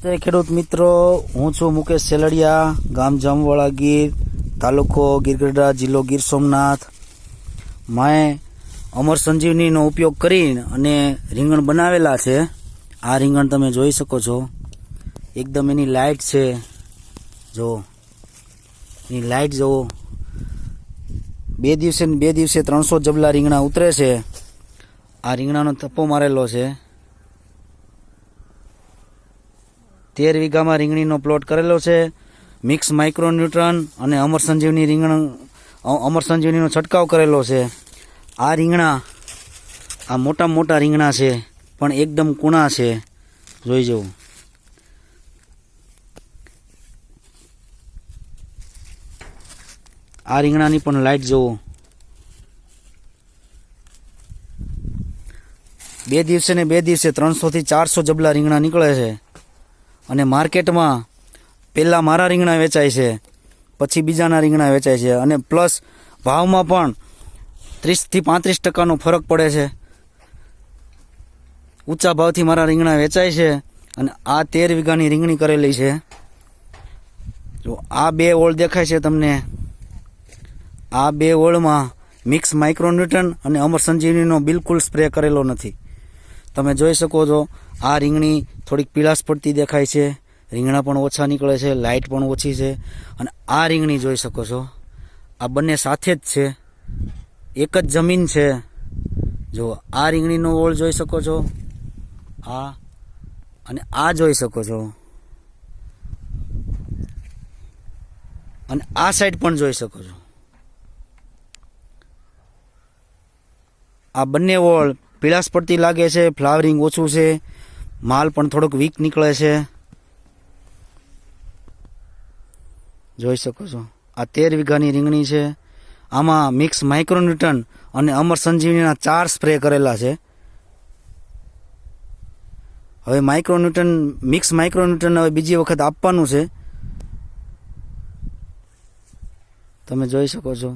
જય ખેડૂત મિત્રો, હું છું મુકેશ સેલડિયા, ગામ જામવાળા ગીર, તાલુકો ગીરગઢડા, જિલ્લો ગીર સોમનાથ. મેં અમર સંજીવનીનો ઉપયોગ કરીને અને રીંગણ બનાવેલા છે. આ રીંગણ તમે જોઈ શકો છો, એકદમ એની લાઇટ છે. જો એની લાઇટ જુઓ, બે દિવસે 300 જબલા રીંગણા ઉતરે છે. આ રીંગણાનો થપ્પો મારેલો છે. 13 વીઘામાં રીંગણીનો પ્લોટ કરેલો છે. મિક્સ માઇક્રોન્યુટ્રન અને અમર સંજીવનીનો છંટકાવ કરેલો છે. આ રીંગણા, આ મોટા રીંગણા છે, પણ એકદમ કૂણા છે. જોઈ જવું. આ રીંગણાની પણ લાઇટ જુઓ. બે દિવસે 300 થી 400 જબલા રીંગણા નીકળે છે. અને માર્કેટમાં પહેલાં મારા રીંગણા વેચાય છે, પછી બીજાના રીંગણા વેચાય છે, અને પ્લસ ભાવમાં પણ 30 થી 35% ફરક પડે છે. ઊંચા ભાવથી મારા રીંગણા વેચાય છે. અને આ 13 વીઘાની રીંગણી કરેલી છે. જો આ બે ઓળ દેખાય છે તમને, આ બે ઓળમાં મિક્સ માઇક્રોન્યુટ્રન અને અમર સંજીવનીનો બિલકુલ સ્પ્રે કરેલો નથી. તમે જોઈ શકો છો, આ રીંગણી થોડીક પીળાશ પડતી દેખાય છે. રીંગણા પણ ઓછા નીકળે છે, લાઇટ પણ ઓછી છે. અને આ રીંગણી જોઈ શકો છો, આ બંને સાથે જ છે, એક જ જમીન છે. જો આ રીંગણીનો ઓળ જોઈ શકો છો, આ અને આ જોઈ શકો છો, અને આ સાઈડ પણ જોઈ શકો છો. આ બંને ઓળ પીળાશ પડતી લાગે છે, ફ્લાવરિંગ ઓછું છે, માલ પણ થોડોક વીક નીકળે છે. જોઈ શકો છો, આ 13 વીઘાની રીંગણી છે. આમાં મિક્સ માઇક્રોન્યુટ્રન અને અમર સંજીવનીના 4 સ્પ્રે કરેલા છે. હવે મિક્સ માઇક્રોન્યુટ્રન હવે બીજી વખત આપવાનું છે. તમે જોઈ શકો છો.